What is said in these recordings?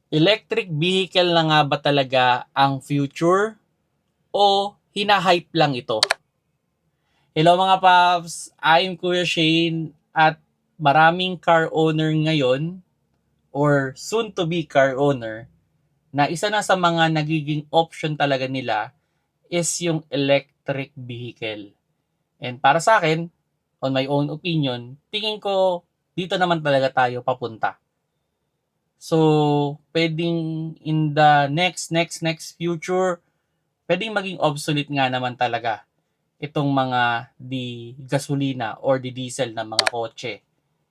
Electric vehicle na nga ba talaga ang future o hinahype lang ito? Hello mga paps, I'm Kuya Shane at maraming car owner ngayon or soon to be car owner na isa na sa mga nagiging option talaga nila is yung electric vehicle. And para sa akin, on my own opinion, tingin ko dito naman talaga tayo papunta. So, pwedeng in the next future, pwedeng maging obsolete nga naman talaga itong mga di gasolina or di diesel na mga kotse.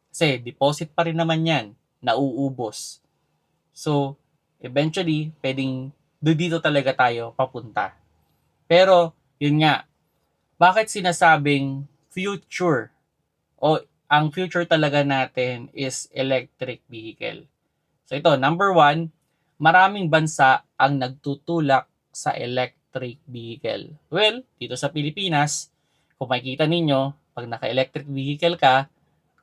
Kasi deposit pa rin naman yan, nauubos. So, eventually, pwedeng dito talaga tayo papunta. Pero, yun nga, bakit sinasabing future o ang future talaga natin is electric vehicle? So ito, number one, maraming bansa ang nagtutulak sa electric vehicle. Well, dito sa Pilipinas, kung makikita ninyo, pag naka-electric vehicle ka,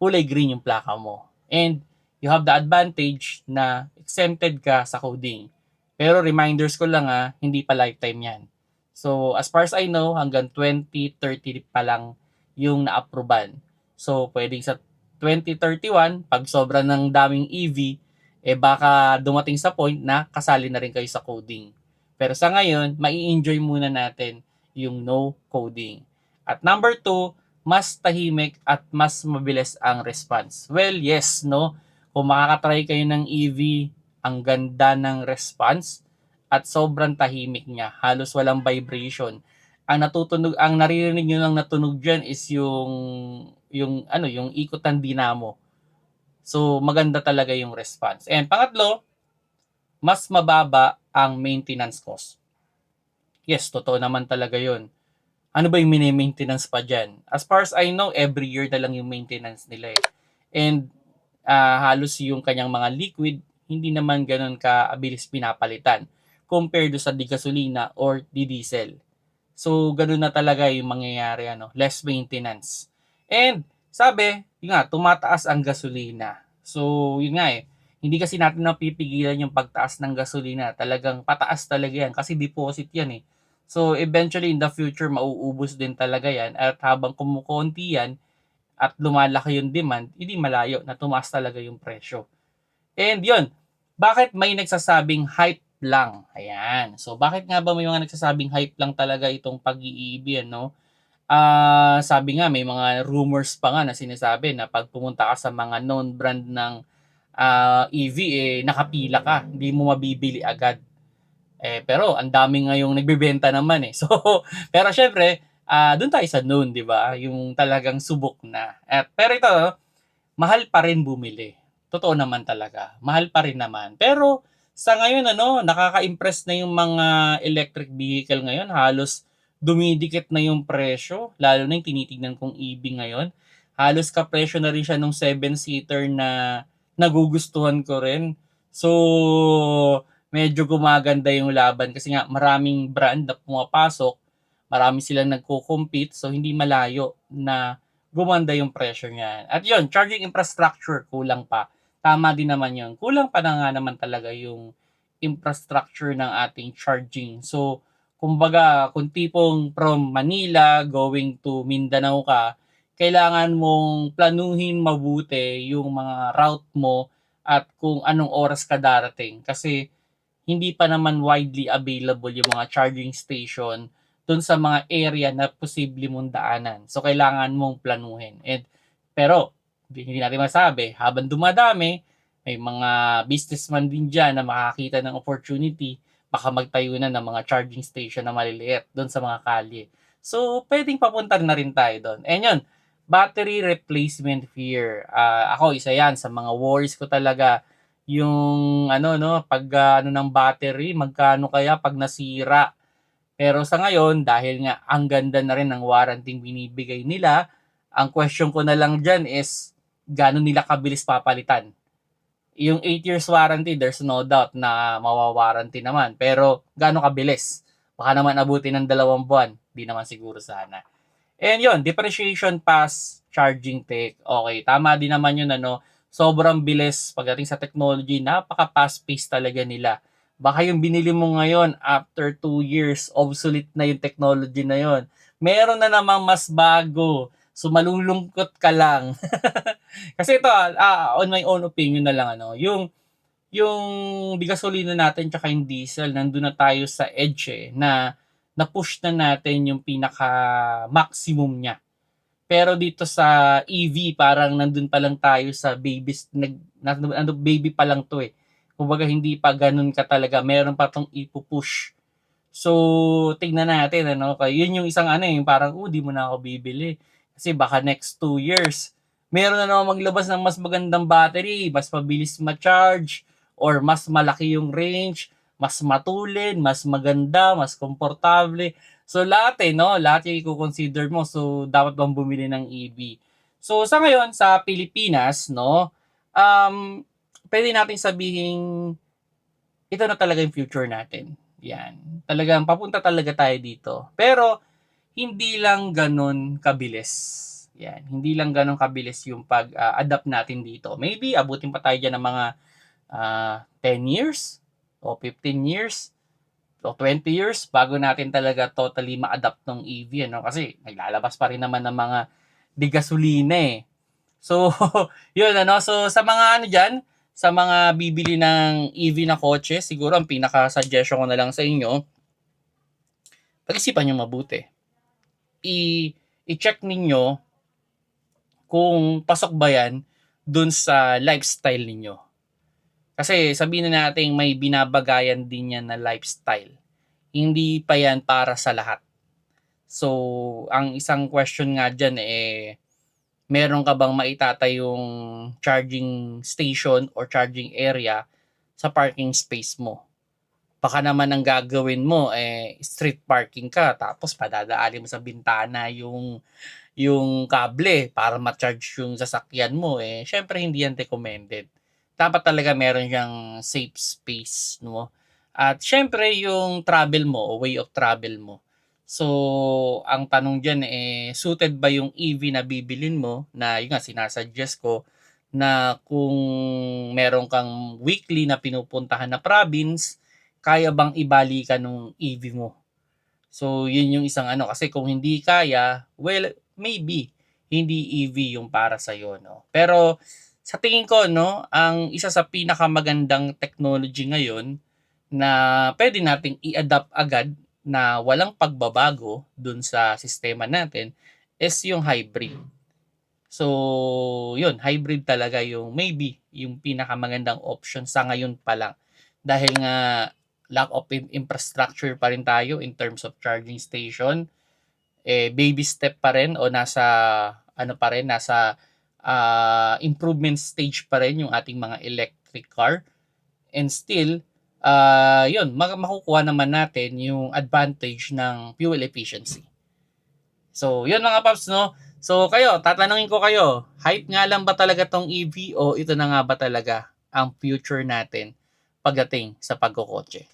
kulay green yung plaka mo. And you have the advantage na exempted ka sa coding. Pero reminders ko lang hindi pa lifetime yan. So as far as I know, hanggang 2030 pa lang yung na-approval. So pwedeng sa 2031, pag sobra ng daming EV, baka dumating sa point na kasali na rin kayo sa coding. Pero sa ngayon, mai-enjoy muna natin yung no coding. At number two, mas tahimik at mas mabilis ang response. Well, yes, no? Kung makakatry kayo ng EV, ang ganda ng response at sobrang tahimik niya. Halos walang vibration. Ang naririnig niyo lang na tunog diyan is yung ikot ng dinamo. So, maganda talaga yung response. And pangatlo, mas mababa ang maintenance cost. Yes, totoo naman talaga yun. Ano ba yung mini-maintenance pa dyan? As far as I know, every year na lang yung maintenance nila eh. And halos yung kanyang mga liquid, hindi naman ganun kaabilis pinapalitan compared do sa di gasolina or di diesel. So, ganun na talaga yung mangyayari, less maintenance. And, sabi, yun nga, tumataas ang gasolina. So, yun nga hindi kasi natin napipigilan yung pagtaas ng gasolina. Talagang pataas talaga yan kasi deposit yan eh. So, eventually in the future, mauubos din talaga yan. At habang kumukonti yan at lumalaki yung demand, hindi malayo na tumaas talaga yung presyo. And yun, bakit may nagsasabing hype lang? Ayan. So, bakit nga ba may mga nagsasabing hype lang talaga itong pag-iibi, no? Sabi nga, may mga rumors pa nga na sinasabi na pag pumunta ka sa mga known brand ng EV, nakapila ka. Hindi mo mabibili agad. Pero ang dami ngayong nagbebenta naman eh. So, pero syempre, doon tayo sa known, di ba? Yung talagang subok na. Pero ito, mahal pa rin bumili. Totoo naman talaga. Mahal pa rin naman. Pero sa ngayon, nakaka-impress na yung mga electric vehicle ngayon. Halos dumidikit na yung presyo. Lalo na yung tinitignan kong EV ngayon. Halos kapresyo na rin siya nung 7-seater na nagugustuhan ko rin. So, medyo gumaganda yung laban kasi nga maraming brand na pumapasok, marami silang nagko-compete, so hindi malayo na gumanda yung pressure niya. At yun, charging infrastructure, kulang pa. Tama din naman yun. Kulang pa na nga naman talaga yung infrastructure ng ating charging. So, kumbaga, kung tipong from Manila going to Mindanao ka, kailangan mong planuhin mabuti yung mga route mo at kung anong oras ka darating. Kasi hindi pa naman widely available yung mga charging station dun sa mga area na posible mong daanan. So, kailangan mong planuhin. Pero, hindi natin masabi, habang dumadami, may mga businessman din dyan na makakita ng opportunity, baka magtayo na ng mga charging station na maliliit doon sa mga kalye. So, pwedeng papunta na rin tayo doon. And yun, battery replacement fear. Ako, isa yan sa mga worries ko talaga yung pag ng battery, magkano kaya pag nasira. Pero sa ngayon, dahil nga ang ganda na rin ng warranty binibigay nila, ang question ko na lang dyan is, gano'n nila kabilis papalitan? Yung 8 years warranty, there's no doubt na mawawarranty naman. Pero gano'n kabilis? Baka naman abutin ng 2 buwan. Di naman siguro sana. And yun, depreciation pass, charging tech. Okay, tama din naman yun, sobrang bilis pagdating sa technology, napaka-fast-paced talaga nila. Baka yung binili mo ngayon, after 2 years, obsolete na yung technology na yon. Meron na namang mas bago. So malulungkot ka lang. Kasi ito, on my own opinion na lang, yung gasolina natin tsaka yung diesel, nandun na tayo sa edge na-push na natin yung pinaka-maximum niya. Pero dito sa EV, parang nandun pa lang tayo sa baby pa lang to eh. Kumbaga hindi pa ganun ka talaga, meron pa tong ipupush. So, tingnan natin, yun yung isang yung parang, di mo na ako bibili. Kasi baka next 2 years, meron na naman maglabas ng mas magandang battery, mas mabilis ma-charge, or mas malaki yung range, mas matulin, mas maganda, mas komportable. So, lahat lahat yung i-consider mo. So, dapat bang bumili ng EV? So, sa ngayon, sa Pilipinas, pwede natin sabihin, ito na talaga yung future natin. Yan. Talagang papunta talaga tayo dito. Pero, hindi lang ganun kabilis. Yan. Hindi lang ganun kabilis yung pag-adapt natin dito. Maybe, abutin pa tayo dyan ng mga 10 years o 15 years o 20 years bago natin talaga totally ma-adapt ng EV. Kasi naglalabas pa rin naman ng mga gasolina eh. So, yun So, sa mga dyan, sa mga bibili ng EV na kotse, siguro ang pinaka-suggestion ko na lang sa inyo, pag-isipan nyo mabuti. I-check ninyo kung pasok ba yan dun sa lifestyle ninyo. Kasi sabihin na natin may binabagayan din yan na lifestyle. Hindi pa yan para sa lahat. So, ang isang question nga dyan meron ka bang maitatayong charging station or charging area sa parking space mo? Baka naman ang gagawin mo street parking ka tapos padadaanin mo sa bintana yung kable para ma-charge yung sasakyan mo syempre hindi yan recommended. Dapat talaga meron siyang safe space, At syempre yung travel mo o way of travel mo. So, ang tanong dyan suited ba yung EV na bibilin mo na yun nga sinasuggest ko na kung meron kang weekly na pinupuntahan na province, kaya bang ibali ka nung EV mo? So, yun yung isang kasi kung hindi kaya, well, maybe hindi EV yung para sa iyo, Pero sa tingin ko, ang isa sa pinakamagandang technology ngayon na pwede nating i-adapt agad na walang pagbabago dun sa sistema natin is yung hybrid. So, yun, hybrid talaga yung maybe yung pinakamagandang option sa ngayon pa lang. Dahil nga lack of infrastructure pa rin tayo in terms of charging station. Baby step pa rin o nasa improvement stage pa rin yung ating mga electric car. And still, yun, makukuha naman natin yung advantage ng fuel efficiency. So, yun mga paps, So, tatanungin ko kayo, hype nga lang ba talaga tong EV o ito na nga ba talaga ang future natin pagdating sa pagkokotse?